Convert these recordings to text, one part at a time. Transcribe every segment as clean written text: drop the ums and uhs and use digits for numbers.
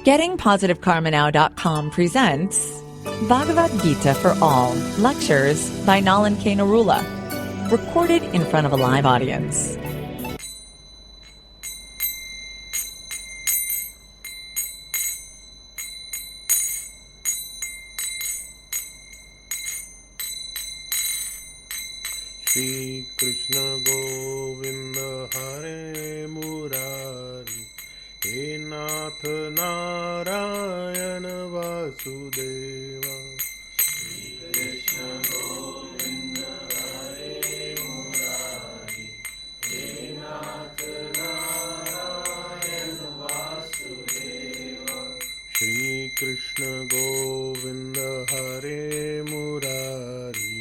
GettingPositiveKarmaNow.com presents Bhagavad Gita for All, lectures by Nalan K. Narula, recorded in front of a live audience. Shri Krishna Govinda Hare Murari, He Nath Narayana Vasudeva. Shri Krishna Govinda Hare Murari, He Nath Narayana Vasudeva. Shri Krishna Govinda Hare Murari,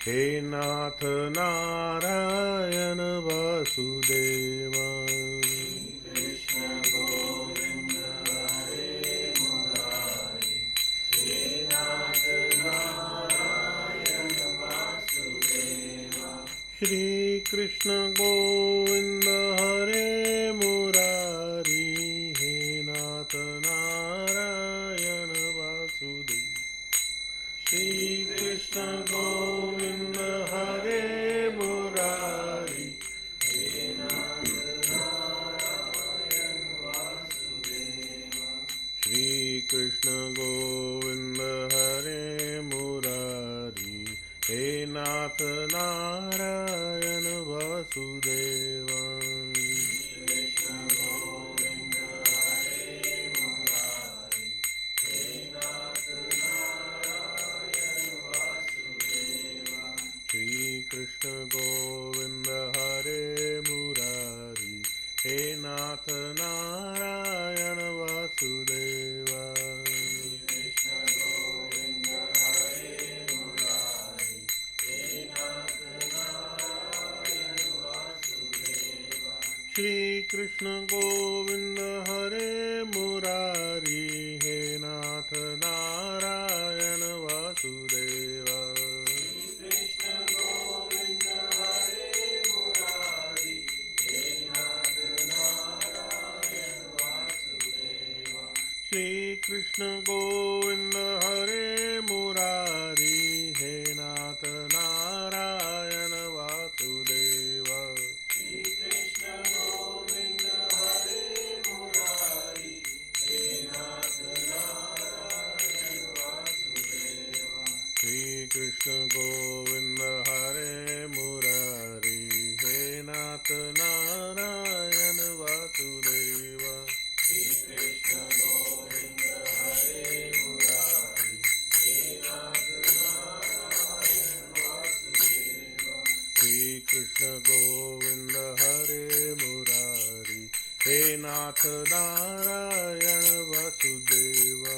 He Nath Narayana Vasudeva. Krishna Govinda Hare Murari, He Nath Narayana Vasudeva. Shri Krishna Govinda Hare Murari, He Nath Narayana Vasudeva. Shri Krishna Govinda Hare Murari, He Nath Narayana Vasudeva. Shri Krishna Govinda Hare Murari, He Nath Narayana Vasudeva. Krishna Govinda Hare Murari, He Nath Shri Krishna Govinda Hare Murari, He Nath Narayana Vasudeva. Krishna Govinda Hare Murari, He Nath Narayana Vasudeva. Shri Krishna Govinda Hare Murari, He Nath Narayana Vasudeva. Shri Krishna Govinda Hare Murari, He Nath Narayana Vasudeva. Shri Krishna Govinda Hare Murari, He Nath Narayana Vasudeva. Shri Krishna Govinda Hare Murari, He Nath Narayana Vasudeva. Shri Krishna Govinda Hare Murari, He Nath Narayana Vasudeva. Shri Krishna Govinda Hare Murari, He Nath Narayana Vasudeva. Shri Krishna Govinda Hare Murari, He Nath Narayana Vasudeva.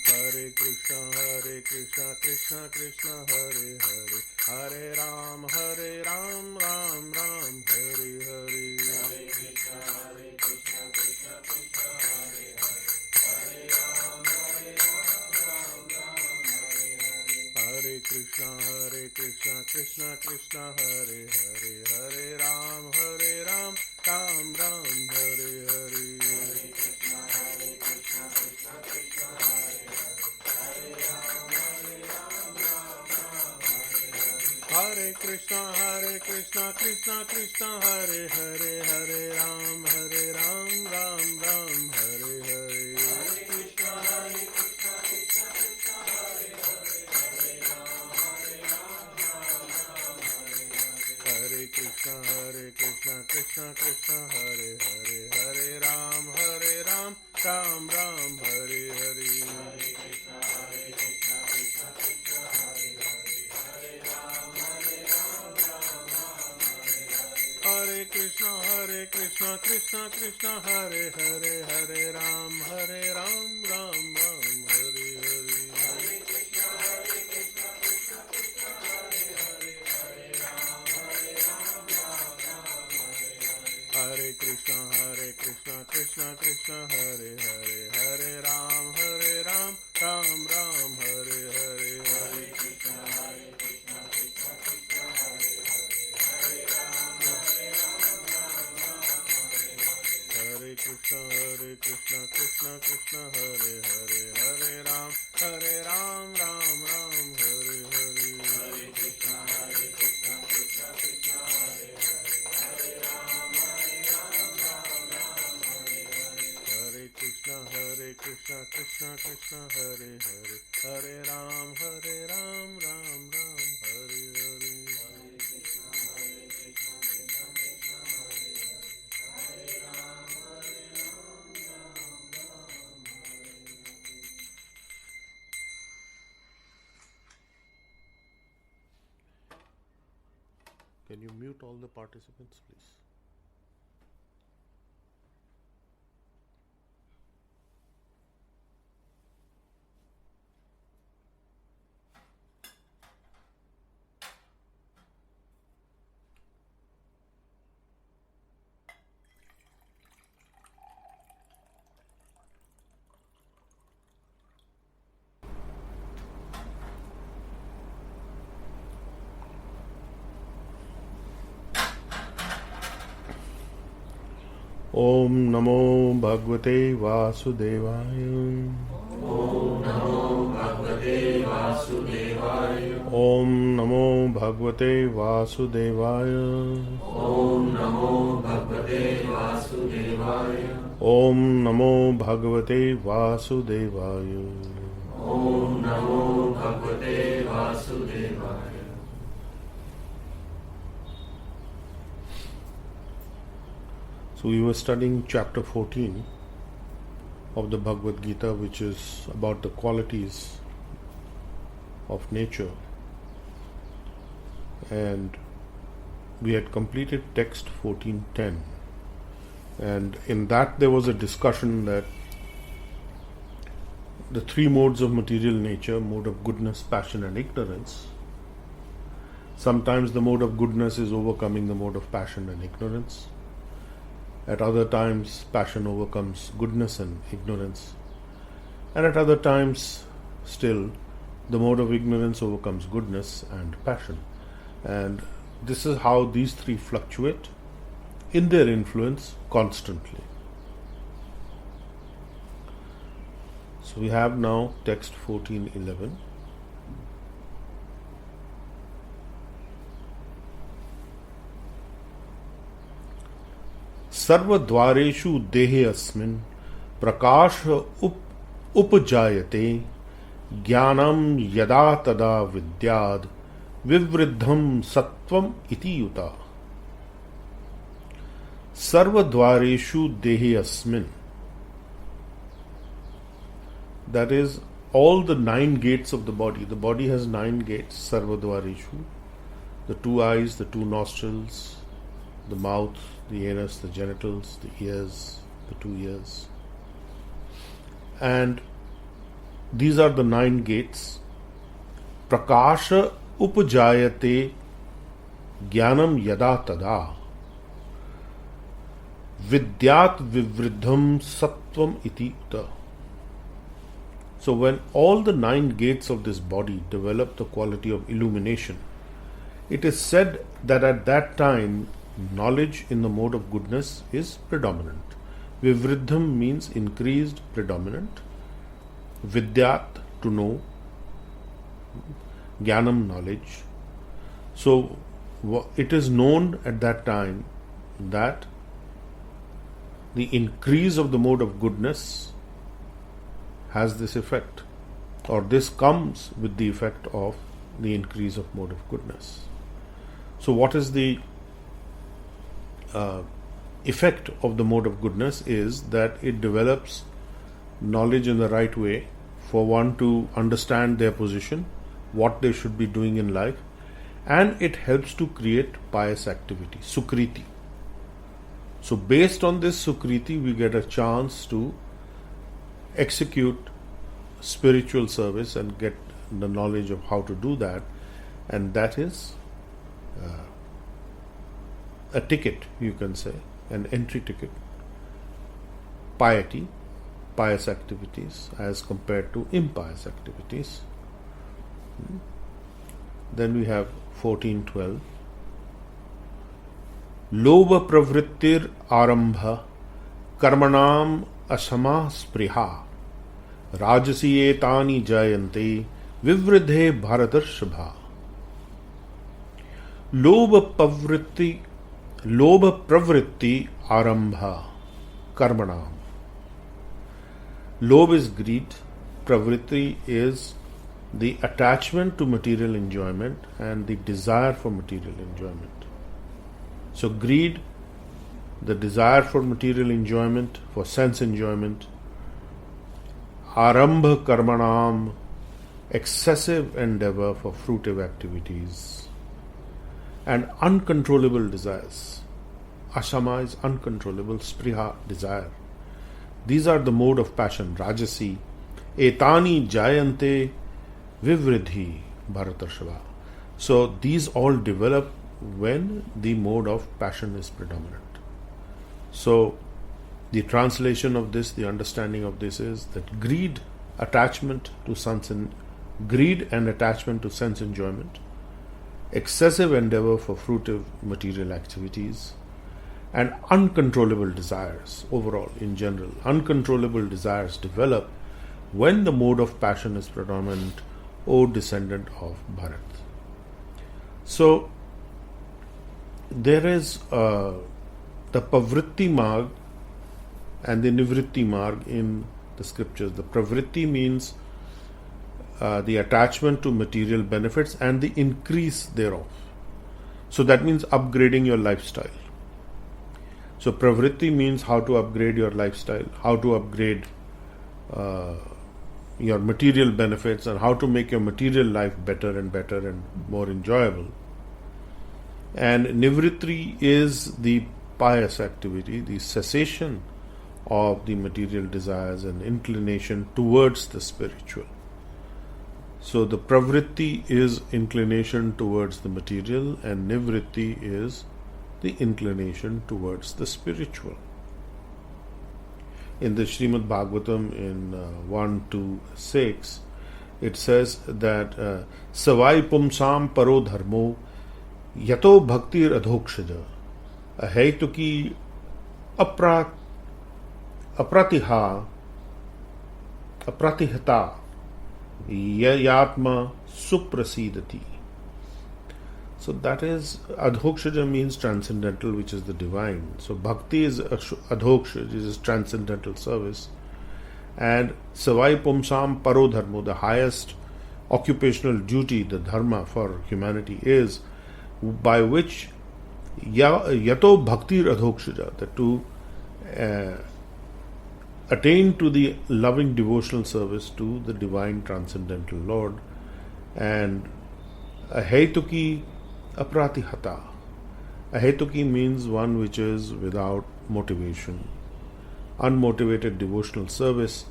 Hare Krishna, Krishna Krishna Hare Hare, Hare Ram, Ram Ram, Hare Hare. Hare Krishna, Krishna Krishna Hare Hare, Hare Ram, Ram Ram, Hare Hare. Hare Krishna, Krishna Krishna Hare Hare, Hare Ram, Ram Ram, Hare Hare. Hare Krishna, Krishna Krishna Hare Hare, Hare Ram, Ram Ram, Hare Krishna, Krishna Krishna Hare Hare, Hare Ram, Ram Ram, Hare Hare. Hare Krishna, Krishna Krishna Hare Hare, Hare Ram, Ram Ram, Hare Krishna, Krishna Krishna Hare Hare, Hare Ram, Ram Ram, Hare Hare. Hare Krishna, Krishna Krishna Hare Hare, Hare Ram, Ram Hare Krishna, Krishna Krishna Hare Hare, Hare Ram, Ram Hare Hare. Hare Krishna, Krishna Krishna Hare Hare, Hare Ram, Ram Hare Krishna, Krishna Krishna Hare Hare, Hare Ram, Ram Ram Hare Hare. Hare Krishna, Krishna Krishna Can you mute all the participants, please? Om Namo Bhagavate Vasudevaya. Om Namo Bhagavate Vasudevaya. Om Namo Bhagavate Vasudevaya. Om Namo Bhagavate Vasudevaya. Om Namo Bhagavate Vasudevaya. Om Namo Bhagavate Vasudevaya. So we were studying chapter 14 of the Bhagavad Gita, which is about the qualities of nature. And we had completed text 14.10. And in that there was a discussion that the three modes of material nature, mode of goodness, passion and ignorance, sometimes the mode of goodness is overcoming the mode of passion and ignorance. At other times, passion overcomes goodness and ignorance. And at other times, still, the mode of ignorance overcomes goodness and passion. And this is how these three fluctuate in their influence constantly. So we have now text 14.11. सर्वद्वारेषु देहे अस्मिन् प्रकाश उपजायते ज्ञानं यदा तदा विद्याद् विवृद्धं सत्वम् इति युता. सर्वद्वारेषु देहे अस्मिन्, that is, all the 9 gates of the body. The body has 9 gates, sarvadvareshu, the 2 eyes, the 2 nostrils, the mouth, the anus, the genitals, the ears, the 2 ears. And these are the 9 gates. Prakasha upajayate jnanam yada tada vidyat vivriddham sattvam iti uta. So when all the 9 gates of this body develop the quality of illumination, it is said that at that time knowledge in the mode of goodness is predominant. Vivriddham means increased, predominant. Vidyat, to know. Jnanam, knowledge. So it is known at that time that the increase of the mode of goodness has this effect, or this comes with the effect of the increase of mode of goodness. So what is the effect of the mode of goodness is that it develops knowledge in the right way for one to understand their position, what they should be doing in life, and it helps to create pious activity, sukriti. So based on this sukriti, we get a chance to execute spiritual service and get the knowledge of how to do that, and that is a ticket, you can say, an entry ticket. Piety, pious activities as compared to impious activities. Then we have 14.12. Lobha pravrittir arambha karmanam asama spriha rajasi etani jayante vivridhe bharatarshabha. Lobha pravritti arambha karmanam. Lobh is greed, pravritti is the attachment to material enjoyment and the desire for material enjoyment. So greed, the desire for material enjoyment, for sense enjoyment. Arambha karmanam, excessive endeavor for fruitive activities. and uncontrollable desires. Ashama is uncontrollable, spriha, desire. These are the mode of passion, rajasi. Etani jayante vivridhi, Bharatarshava. So these all develop when the mode of passion is predominant. So the translation of this, the understanding of this is that greed, attachment to greed and attachment to sense enjoyment, excessive endeavor for fruitive material activities, and uncontrollable desires overall in general. Uncontrollable desires develop when the mode of passion is predominant, O descendant of Bharat. So there is the Pavritti Marg and the Nivritti Marg in the scriptures. The Pravritti means the attachment to material benefits and the increase thereof. So that means upgrading your lifestyle. So Pravritti means how to upgrade your lifestyle, how to upgrade your material benefits, and how to make your material life better and more enjoyable. And Nivritti is the pious activity, the cessation of the material desires and inclination towards the spiritual. So the Pravritti is inclination towards the material, and Nivritti is the inclination towards the spiritual. In the Srimad Bhagavatam in 1-6, it says that Savai Pumsam Paro Dharmo Yato Bhaktir Adhokshaja Ahetuki Apratihata Yayatma Suprasidati. So that is, Adhokshaja means transcendental, which is the divine. So Bhakti is Adhokshaja, which is transcendental service. And Savai Pumsam Paro Dharmo, the highest occupational duty, the dharma for humanity, is by which Yato Bhaktir Adhokshaja, that to attain to the loving devotional service to the divine transcendental Lord. And Ahetuki Apratihata. Ahetuki means one which is without motivation, unmotivated devotional service,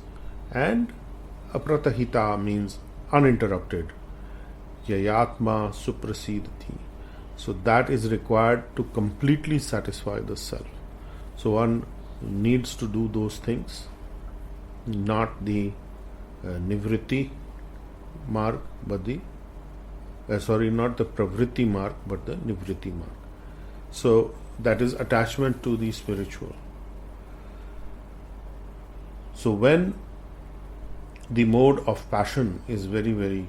and Apratahita means uninterrupted. Yayatma Suprasidati. So that is required to completely satisfy the self. So one needs to do those things, not the Nivritti mark, but the not the Pravritti mark, but the Nivritti mark. So that is attachment to the spiritual. So when the mode of passion is very, very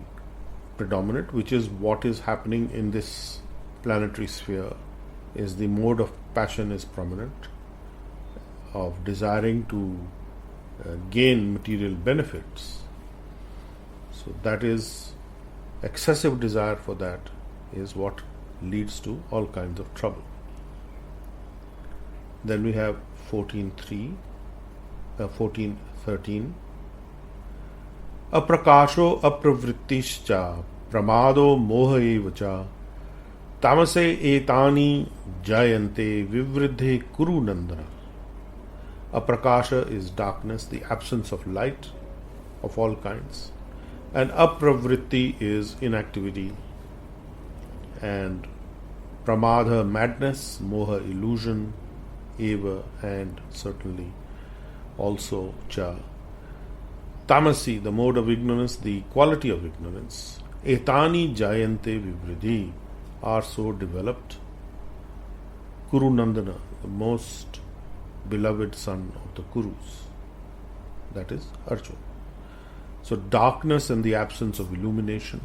predominant, which is what is happening in this planetary sphere, is the mode of passion is prominent, of desiring to gain material benefits. So that is, excessive desire for that is what leads to all kinds of trouble. Then we have 14:13. Aprakasho apravrittischa pramado moha evacha tamase etani jayante vivriddhe kuru nandana. Aprakasha is darkness, the absence of light of all kinds. And apravritti is inactivity, and pramadha, madness, moha, illusion, eva, and certainly also cha. Tamasi, the mode of ignorance, the quality of ignorance. Etani jayante vivriddhi, are so developed. Kuru Nandana, the most beloved son of the Kurus, that is Arjuna. So darkness and the absence of illumination,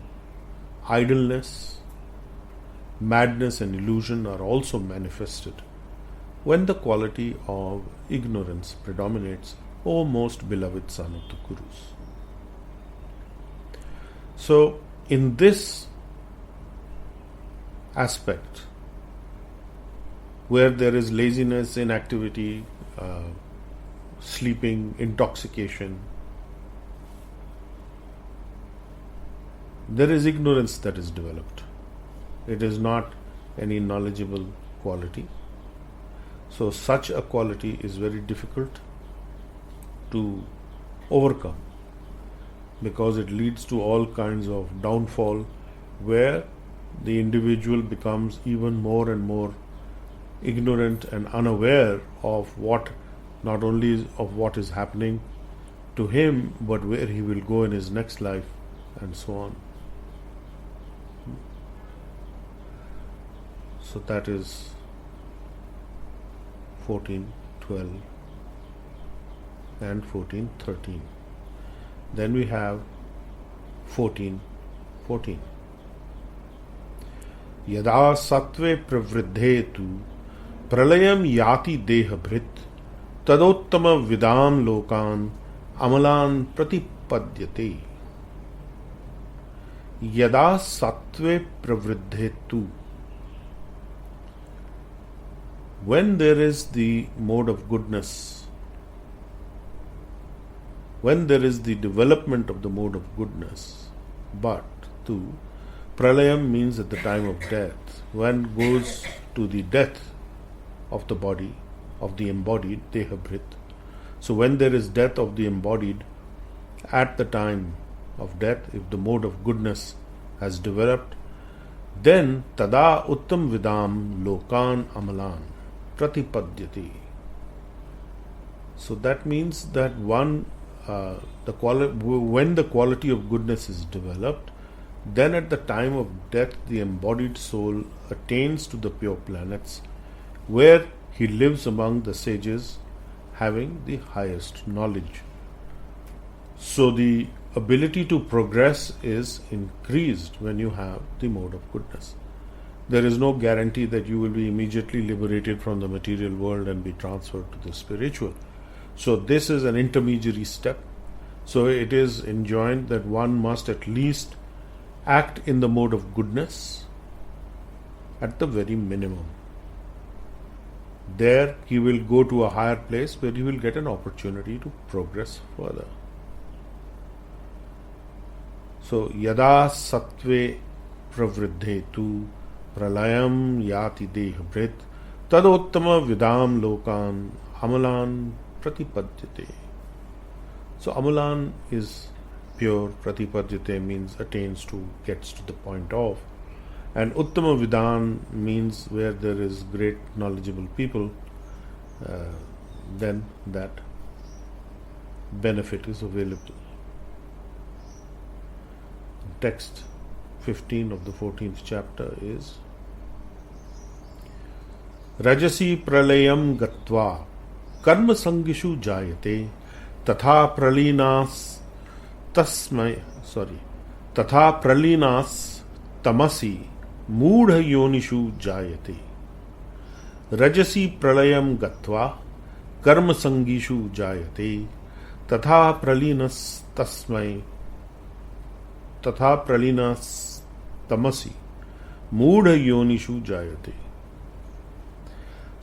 idleness, madness and illusion are also manifested when the quality of ignorance predominates, O most beloved son of the Kurus. So in this aspect, where there is laziness, inactivity, sleeping, intoxication, there is ignorance that is developed. It is not any knowledgeable quality. So such a quality is very difficult to overcome, because it leads to all kinds of downfall, where the individual becomes even more and more ignorant and unaware of what, not only of what is happening to him, but where he will go in his next life, and so on. So that is 14:12 and 14:13. Then we have 14:14. यदा सत्वे प्रवृद्धे तु प्रलयम याति देहभृत् तदोत्तम विदाम लोकान अमलान प्रतिपद्यते. यदा सत्वे प्रवृद्धे तु, when there is the mode of goodness, when there is the development of the mode of goodness, but tu, pralayam means at the time of death, when goes to the death of the body, of the embodied, dehabhrit. So when there is death of the embodied, at the time of death, if the mode of goodness has developed, then tada uttam vidam lokan amalan pratipadyati. So that means that when the quality of goodness is developed, then at the time of death the embodied soul attains to the pure planets, where he lives among the sages having the highest knowledge. So the ability to progress is increased when you have the mode of goodness. There is no guarantee that you will be immediately liberated from the material world and be transferred to the spiritual. So this is an intermediary step. So it is enjoined that one must at least act in the mode of goodness at the very minimum. There he will go to a higher place where he will get an opportunity to progress further. So yada sattve pravriddhe tu pralayam yati dehabhrit tadottama vidam lokan amalan pratipadyate. So amalan is pure, pratipadyate means attains to, gets to the point of, and uttama vidan means where there is great knowledgeable people, then that benefit is available. Text 15 of the 14th chapter is Rajasi pralayam gatva karma sangishu jayate tatha pralinas tamasi moodha yonishu jayate. Rajasi pralayam gatva karma sangishu jayate tatha pralinas tamasi moodha yonishu jayate.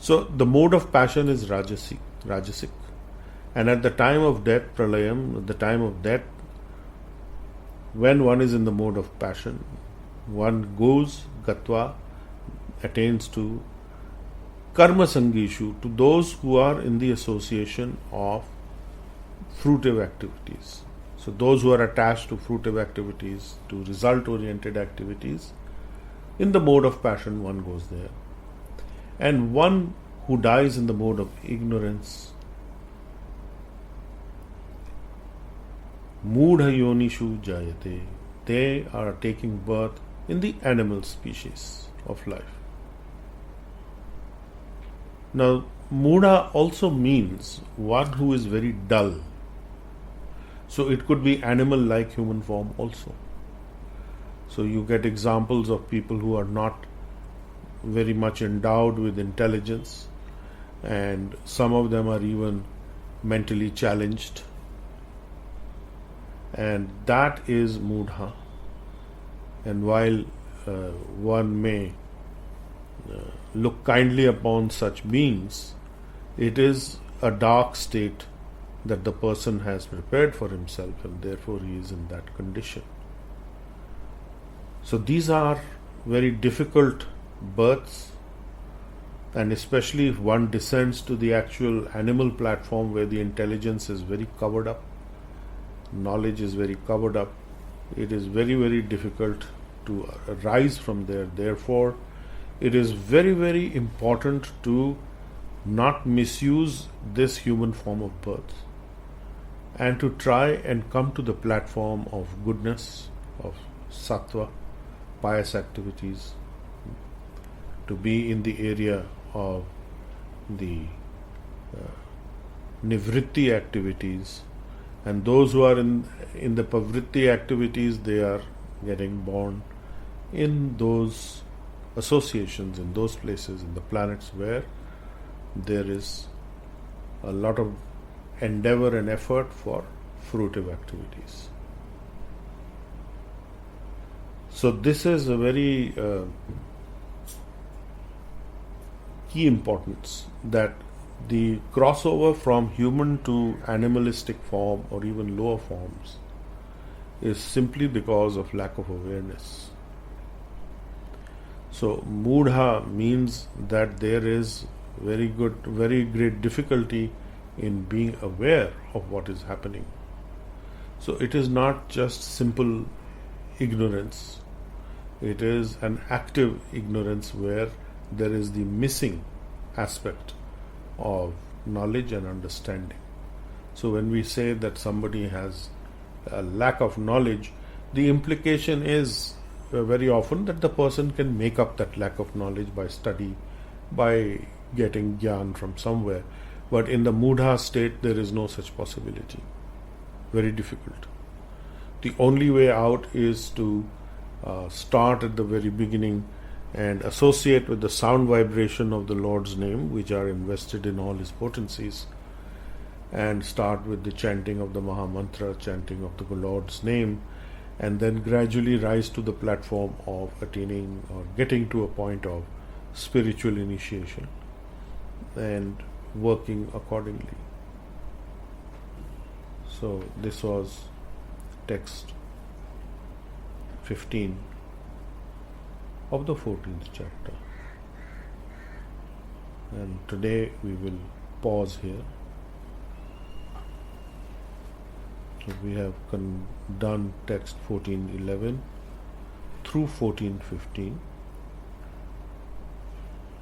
So the mode of passion is rajasic, and at the time of death, pralayam, at the time of death, when one is in the mode of passion, one goes gatva, attains to karma sangishu, to those who are in the association of fruitive activities. So those who are attached to fruitive activities, to result-oriented activities, in the mode of passion one goes there. And one who dies in the mode of ignorance, moodha yonishu jayate, they are taking birth in the animal species of life. Now, moodha also means one who is very dull. So it could be animal-like human form also. So you get examples of people who are not very much endowed with intelligence, and some of them are even mentally challenged, and that is moodha. And while one may look kindly upon such beings, it is a dark state that the person has prepared for himself, and therefore he is in that condition. So these are very difficult births, and especially if one descends to the actual animal platform where the intelligence is very covered up, knowledge is very covered up, it is very, very difficult to rise from there. Therefore, it is very, very important to not misuse this human form of birth and to try and come to the platform of goodness, of sattva, pious activities, to be in the area of the nivritti activities. And those who are in the pavritti activities, they are getting born in those associations, in those places, in the planets where there is a lot of endeavor and effort for fruitive activities. So this is a very key importance, that the crossover from human to animalistic form or even lower forms is simply because of lack of awareness. So mudha means that there is very great difficulty in being aware of what is happening. So it is not just simple ignorance, it is an active ignorance where there is the missing aspect of knowledge and understanding. So when we say that somebody has a lack of knowledge, the implication is very often that the person can make up that lack of knowledge by study, by getting jnana from somewhere. But in the mudha state, there is no such possibility. Very difficult. The only way out is to start at the very beginning and associate with the sound vibration of the Lord's name, which are invested in all his potencies, and start with the chanting of the Maha Mantra, chanting of the Lord's name, and then gradually rise to the platform of attaining or getting to a point of spiritual initiation and working accordingly. So this was text 15 of the 14th chapter, and today we will pause here. So we have done text 14:11 through 14:15,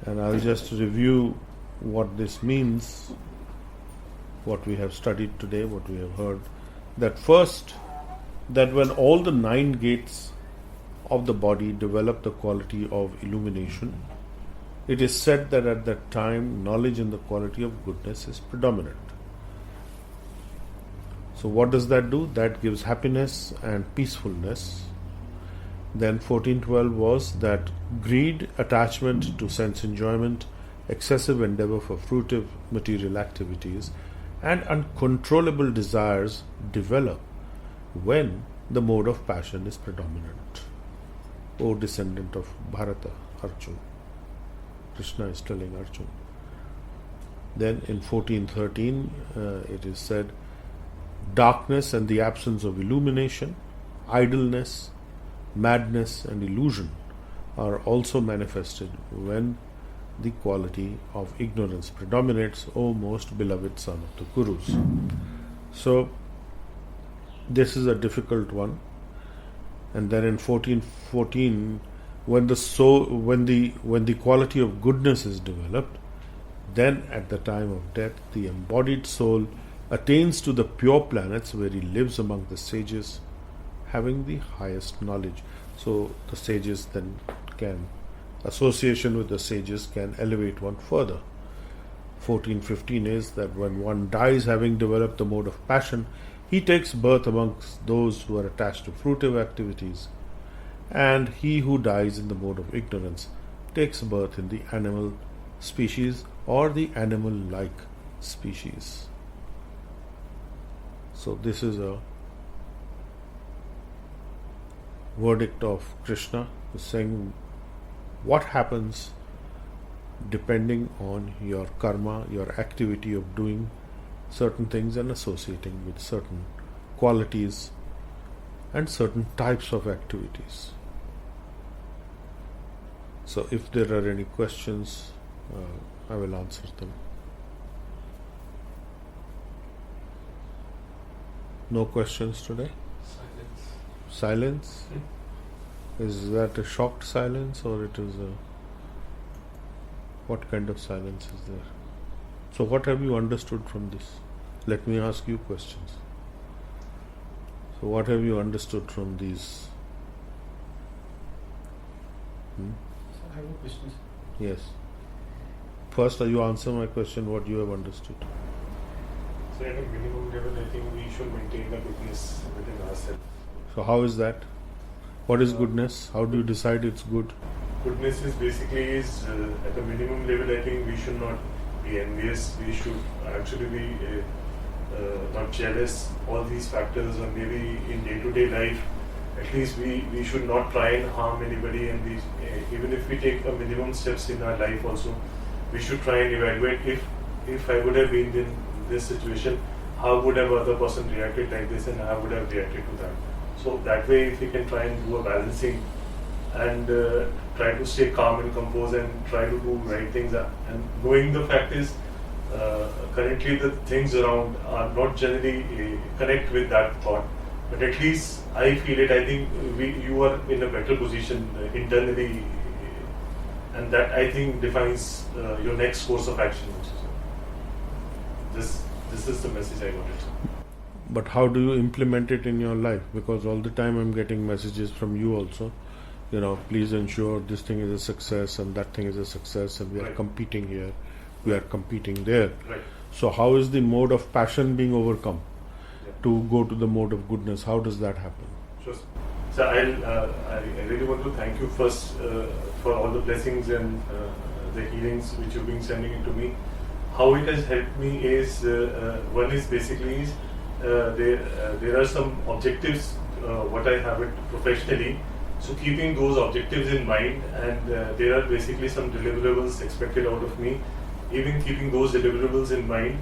and I'll just review what this means, what we have studied today, what we have heard. That first, that when all the 9 gates of the body develop the quality of illumination, it is said that at that time knowledge in the quality of goodness is predominant. So what does that do? That gives happiness and peacefulness. Then 14:12 was that greed, attachment to sense enjoyment, excessive endeavor for fruitive material activities, and uncontrollable desires develop when the mode of passion is predominant. O descendant of Bharata, Arjun. Krishna is telling Arjun. Then in 14:13 it is said, darkness and the absence of illumination, idleness, madness and illusion are also manifested when the quality of ignorance predominates, O most beloved son of the Gurus. So this is a difficult one. And then in 14:14, when the quality of goodness is developed, then at the time of death, the embodied soul attains to the pure planets where he lives among the sages, having the highest knowledge. So the sages then association with the sages can elevate one further. 14:15 is that when one dies having developed the mode of passion, he takes birth amongst those who are attached to fruitive activities, and he who dies in the mode of ignorance takes birth in the animal species or the animal-like species. So this is a verdict of Krishna, saying what happens depending on your karma, your activity of doing certain things and associating with certain qualities and certain types of activities. So if there are any questions, I will answer them. No questions today? Silence? Is that a shocked silence, or it is a... What kind of silence is there? So what have you understood from this? Let me ask you questions. So what have you understood from these? I have a question. Yes. First, you answer my question, what you have understood. So at a minimum level, I think we should maintain the goodness within ourselves. So how is that? What is goodness? How do you decide it's good? Goodness is basically at a minimum level, I think we should not be envious. We should actually be not jealous. All these factors, or maybe in day-to-day life, at least we should not try and harm anybody. And we, even if we take a minimum steps in our life also, we should try and evaluate if I would have been in this situation, how would have other person reacted like this, and how would have reacted to that. So that way, if we can try and do a balancing and try to stay calm and composed and try to do right things, and knowing the fact is currently the things around are not generally connect with that thought, but at least I feel it. I think you are in a better position internally, and that I think defines your next course of action. This is the message I wanted. But how do you implement it in your life? Because all the time I'm getting messages from you also, please ensure this thing is a success and that thing is a success, and we are competing here, we are competing there. Right. So how is the mode of passion being overcome to go to the mode of goodness? How does that happen? Sure. So I really want to thank you first for all the blessings and the healings which you've been sending it to me. How it has helped me is, one is basically there are some objectives what I have it professionally. So keeping those objectives in mind, and there are basically some deliverables expected out of me, even keeping those deliverables in mind.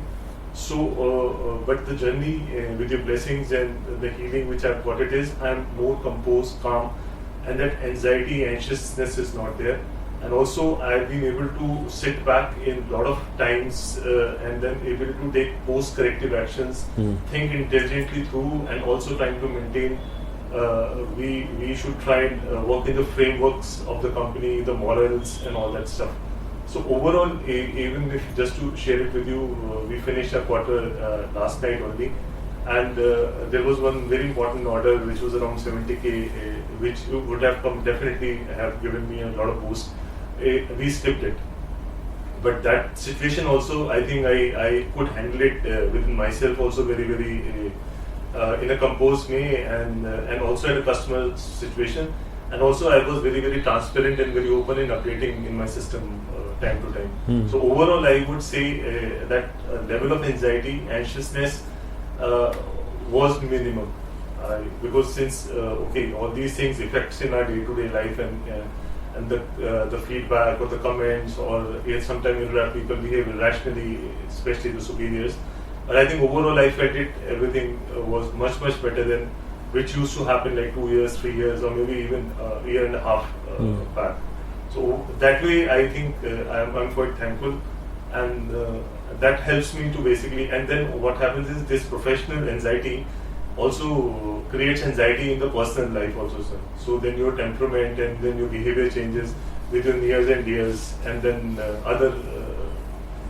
So, but the journey with your blessings and the healing which I've got, it is I'm more composed, calm, and that anxiety, anxiousness is not there. And also I've been able to sit back in a lot of times and then able to take post-corrective actions, think intelligently through, and also trying to maintain. We should try and work in the frameworks of the company, the morals and all that stuff. So overall, even if just to share it with you, we finished our quarter last night only, and there was one very important order which was around 70k, which would have definitely have given me a lot of boost. We skipped it, but that situation also, I think I could handle it within myself also very in a composed way, and also at a customer situation, and also I was very transparent and very open in updating in my system time to time. So overall, I would say that level of anxiety, anxiousness was minimum, because since all these things affects in our day-to-day life, and the feedback or the comments, or sometimes people behave irrationally, especially the superiors. But I think overall I felt everything was much better than which used to happen like 2 years, 3 years, or maybe even a year and a half back. So that way I think I'm quite thankful, and that helps me to basically, and then what happens is this professional anxiety also creates anxiety in the personal life also, sir. So then your temperament and then your behavior changes with your nears and dears, and then other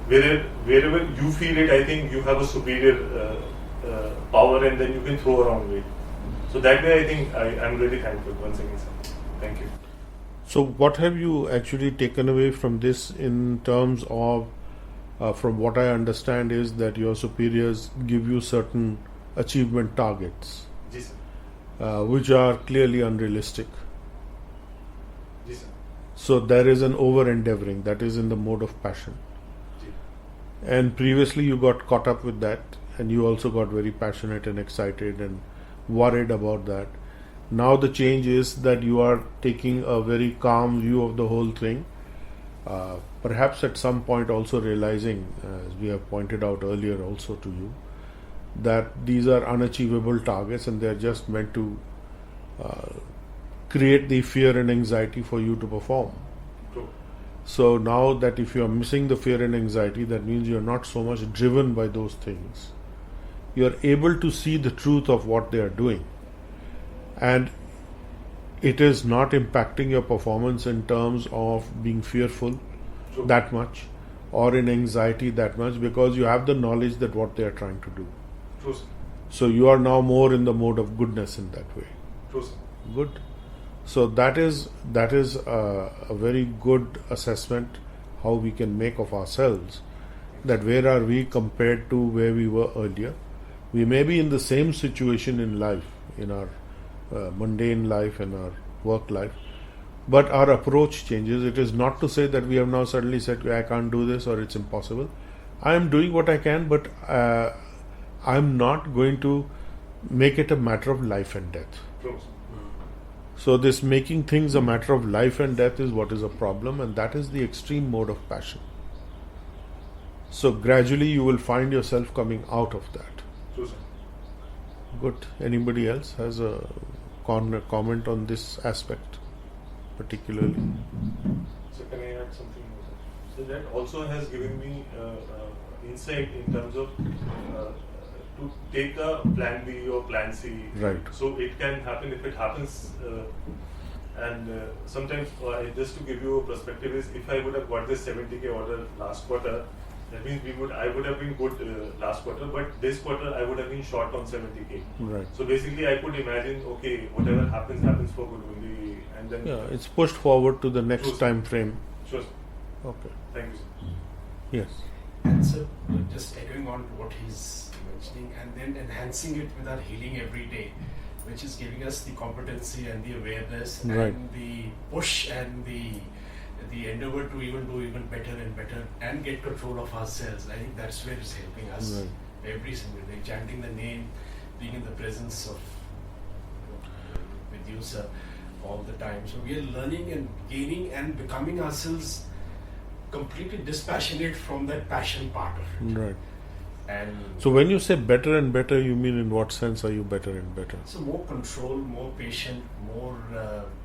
wherever you feel it, I think you have a superior power, and then you can throw around it. So that way I think I'm really thankful once again, sir. Thank you. So what have you actually taken away from this in terms of, from what I understand is that your superiors give you certain achievement targets, Yes, sir. which are clearly unrealistic. Yes, sir. So there is an over-endeavoring that is in the mode of passion. Yes. And previously you got caught up with that, and you also got very passionate and excited and worried about that. Now the change is that you are taking a very calm view of the whole thing. Perhaps at some point also realizing, as we have pointed out earlier also to you, that these are unachievable targets, and they are just meant to create the fear and anxiety for you to perform. So now that if you are missing the fear and anxiety, that means you are not so much driven by those things. You are able to see the truth of what they are doing. And it is not impacting your performance in terms of being fearful that much or in anxiety that much, because you have the knowledge that what they are trying to do. True, sir. So you are now more in the mode of goodness in that way. True, sir. Good. So that is a very good assessment how we can make of ourselves, that where are we compared to where we were earlier. We may be in the same situation in life, in our mundane life and our work life, but our approach changes. It is not to say that we have now suddenly said, I can't do this or it's impossible. I am doing what I can, but I'm not going to make it a matter of life and death. True. So this making things a matter of life and death is what is a problem, and that is the extreme mode of passion. So gradually you will find yourself coming out of that. True, sir. Good. Anybody else has a comment on this aspect particularly? So can I add something more? So that also has given me insight in terms of to take a plan B or plan C. Right. So it can happen if it happens. And sometimes, just to give you a perspective, is if I would have got this 70K order last quarter, that means I would have been good last quarter, but this quarter I would have been short on 70K. Right. So basically, I could imagine, okay, whatever happens for good only, and then It's pushed forward to the next True, time frame. Sure, sir. Okay. Thank you, sir. Yes. And so, just echoing on to what he's mentioning, and then enhancing it with our healing every day, which is giving us the competency and the awareness Right. and the push and the endeavor to even do even better and better and get control of ourselves. I think that's where it's helping us Right. every single day. Chanting the name, being in the presence of with you, sir, all the time. So we are learning and gaining and becoming ourselves completely dispassionate from that passion part of it. Right. And So when you say better and better, you mean in what sense are you better and better? so more control, more patient, more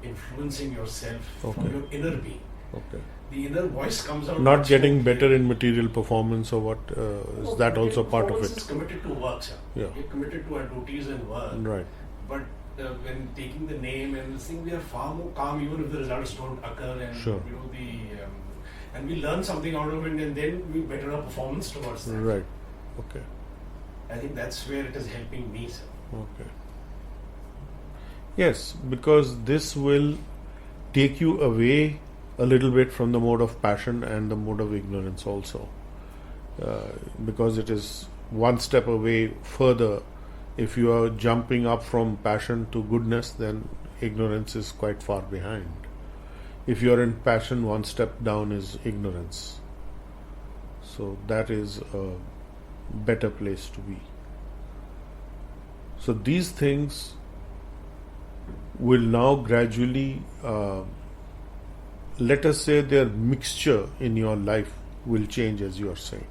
influencing yourself Okay. from your inner being. Okay. The inner voice comes out. Not much getting more better clearly. in material performance or what? Is No, that also material part of performance it? is committed to work, sir. Yeah. We're committed to our duties and work. Right. But when taking the name and this thing, we are far more calm, even if the results don't occur, and Sure. and we learn something out of it, and then we better our performance towards that. Right. Okay. I think that's where it is helping me, sir. Okay. Yes, because this will take you away a little bit from the mode of passion and the mode of ignorance also. Because it is one step away further. If you are jumping up from passion to goodness, then ignorance is quite far behind. If you are in passion, one step down is ignorance. So that is a better place to be. So these things will now gradually, let us say, their mixture in your life will change, as you are saying.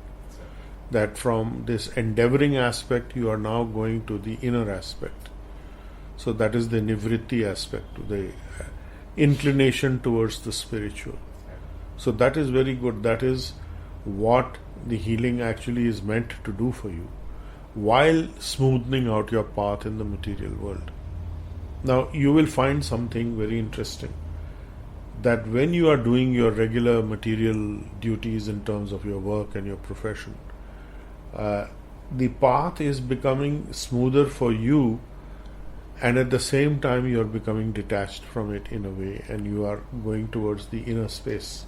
That from this endeavoring aspect, you are now going to the inner aspect. So that is the nivritti aspect, the inclination towards the spiritual. So that is very good. That is what the healing actually is meant to do for you, while smoothing out your path in the material world. Now you will find something very interesting, that when you are doing your regular material duties in terms of your work and your profession, the path is becoming smoother for you, and at the same time you are becoming detached from it in a way, and you are going towards the inner space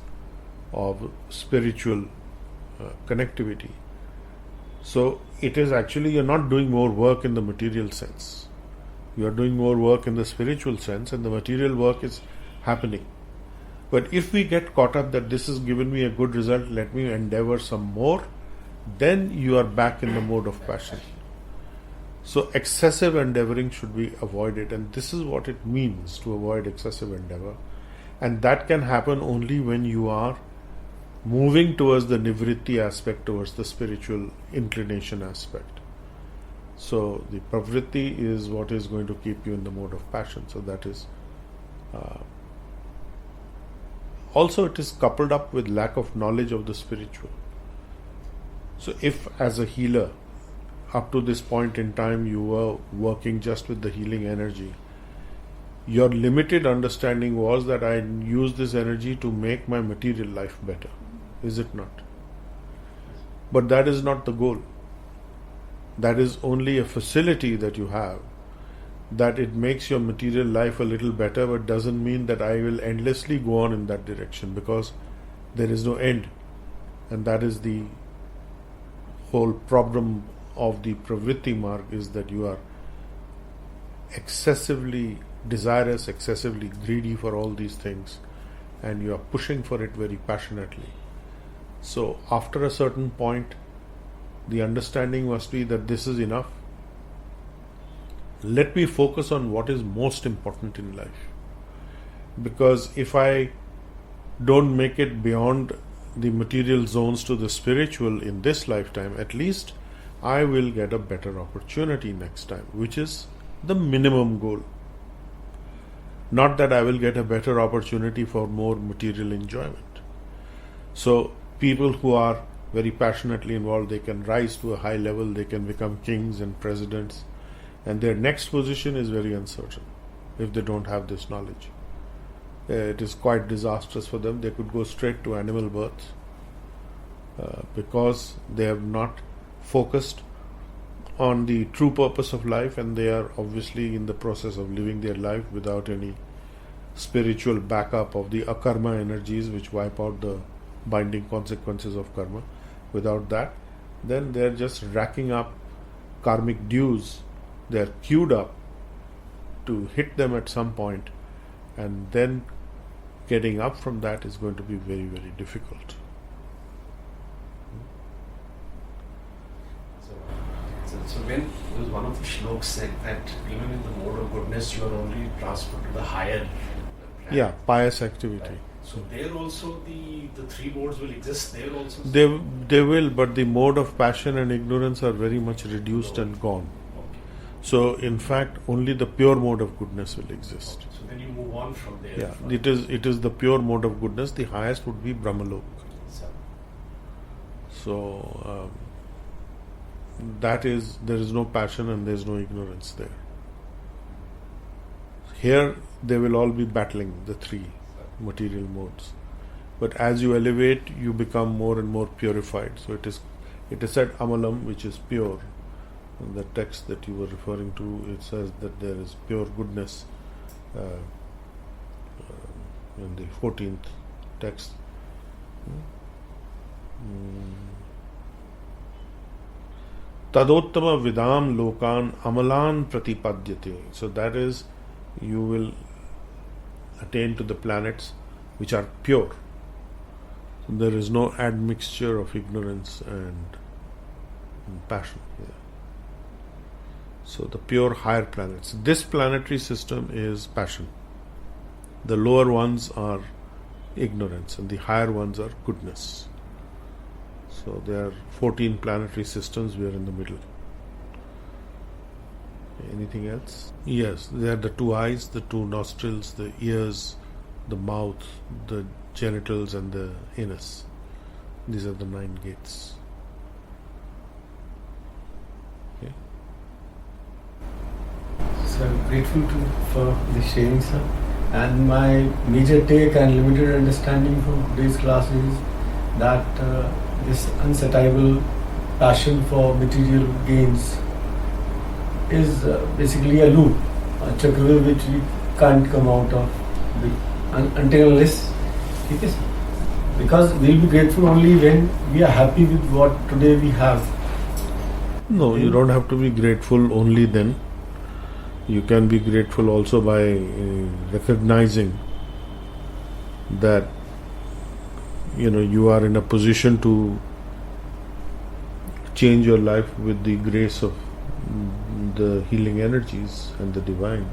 of spiritual connectivity. So it is actually, you're not doing more work in the material sense. You are doing more work in the spiritual sense, and the material work is happening. But if we get caught up that this has given me a good result, let me endeavor some more, then you are back in the mode of passion. So excessive endeavoring should be avoided, and this is what it means to avoid excessive endeavor. And that can happen only when you are moving towards the nivritti aspect, towards the spiritual inclination aspect. So the pravritti is what is going to keep you in the mode of passion. So that is also it is coupled up with lack of knowledge of the spiritual. So if as a healer, up to this point in time you were working just with the healing energy, your limited understanding was that I use this energy to make my material life better. Is it not? But that is not the goal. That is only a facility that you have, that it makes your material life a little better, but doesn't mean that I will endlessly go on in that direction, because there is no end. And that is the whole problem of the pravritti marg, is that you are excessively desirous, excessively greedy for all these things, and you are pushing for it very passionately. So after a certain point, the understanding must be that this is enough. Let me focus on what is most important in life. Because if I don't make it beyond the material zones to the spiritual in this lifetime, at least I will get a better opportunity next time, which is the minimum goal. Not that I will get a better opportunity for more material enjoyment. So people who are very passionately involved, they can rise to a high level, they can become kings and presidents, and their next position is very uncertain if they don't have this knowledge. It is quite disastrous for them. They could go straight to animal birth because they have not focused on the true purpose of life, and they are obviously in the process of living their life without any spiritual backup of the akarma energies which wipe out the binding consequences of karma. Without that, then they are just racking up karmic dues. They are queued up to hit them at some point, and then getting up from that is going to be very, very difficult. So when there was one of the shlokas said that even in the mode of goodness you are only transferred to the higher plan. Yeah, pious activity. Right. So there also the three modes will exist there also? They will, but the mode of passion and ignorance are very much reduced and gone. Okay. So in fact only the pure mode of goodness will exist. Okay. So then you move on from there. Yeah, it is the pure mode of goodness. The highest would be Brahmalok. So that is, there is no passion and there is no ignorance there. Here they will all be battling the three material modes. But as you elevate, you become more and more purified. So it is said Amalam, which is pure. In the text that you were referring to, it says that there is pure goodness in the 14th text. Tadottama vidam lokan amalan pratipadyate. So that is, you will attain to the planets which are pure. So there is no admixture of ignorance and passion here. So the pure higher planets. This planetary system is passion. The lower ones are ignorance and the higher ones are goodness. So there are 14 planetary systems. We are in the middle. Anything else? Yes, there are the two eyes, the two nostrils, the ears, the mouth, the genitals and the anus. These are the 9 gates. Okay. So I'm grateful for the sharing, sir. And my major take and limited understanding from today's class is that this unsatiable passion for material gains is basically a loop, a chakra which we can't come out of until unless, because we'll be grateful only when we are happy with what today we have. No, you don't have to be grateful only then. You can be grateful also by recognizing that you are in a position to change your life with the grace of the healing energies and the divine.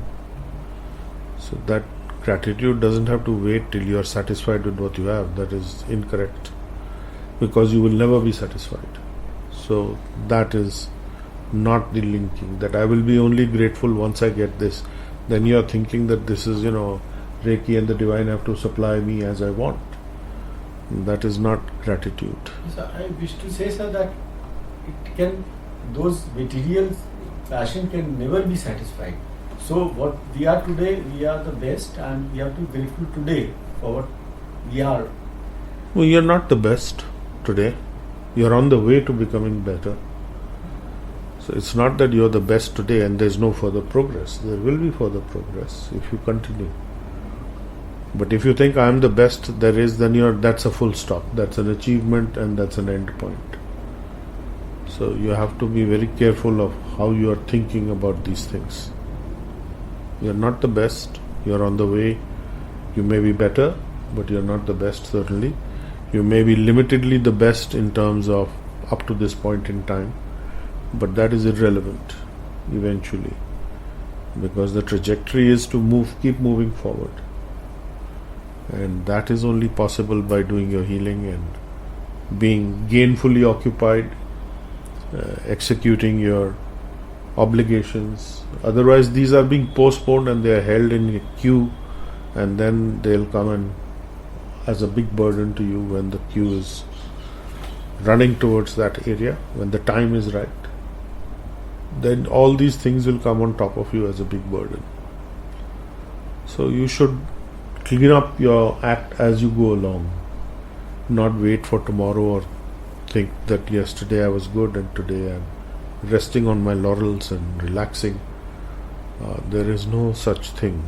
So that gratitude doesn't have to wait till you are satisfied with what you have. That is incorrect, because you will never be satisfied. So that is not the linking, that I will be only grateful once I get this. Then you are thinking that this is Reiki and the divine have to supply me as I want. That is not gratitude. So I wish to say, sir, that those material passion can never be satisfied. So what we are today, we are the best, and we have to be grateful today for what we are. Well, you're not the best today. You're on the way to becoming better. So it's not that you're the best today and there's no further progress. There will be further progress if you continue. But if you think I'm the best there is, then that's a full stop. That's an achievement and that's an end point. So you have to be very careful of how you are thinking about these things. You're not the best. You're on the way. You may be better, but you're not the best, certainly. You may be limitedly the best in terms of up to this point in time, but that is irrelevant eventually, because the trajectory is to keep moving forward, and that is only possible by doing your healing and being gainfully occupied, executing your obligations. Otherwise these are being postponed and they are held in a queue, and then they'll come and as a big burden to you when the queue is running towards that area. When the time is right, then all these things will come on top of you as a big burden. So you should clean up your act as you go along, not wait for tomorrow or think that yesterday I was good and today I'm resting on my laurels and relaxing. There is no such thing.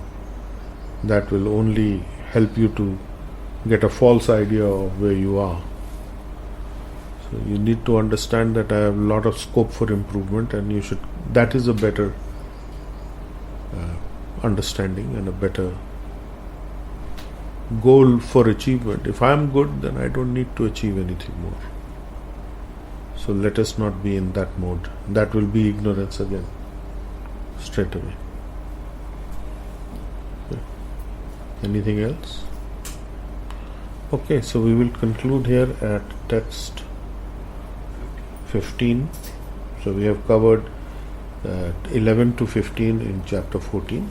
That will only help you to get a false idea of where you are. So you need to understand that I have a lot of scope for improvement, and that is a better understanding and a better goal for achievement. If I am good, then I don't need to achieve anything more. So let us not be in that mode. That will be ignorance again, straight away. Okay. Anything else? Okay, so we will conclude here at text 15. So we have covered 11 to 15 in chapter 14.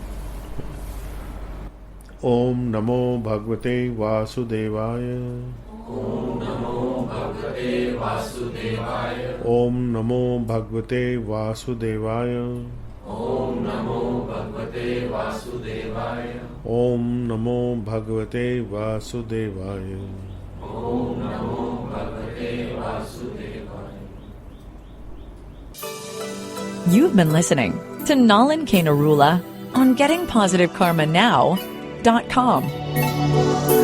Om Namo Bhagavate Vasudevaya. Om Namo Bhagavate Vasudevaya. Om Namo Bhagavate Vasudevaya. Om Namo Bhagavate Vasudevaya. Om Namo Bhagavate Vasudevaya. Om Namo Bhagavate Vasudevaya. You've been listening to Nalin K. Narula on GettingPositiveKarmaNow.com.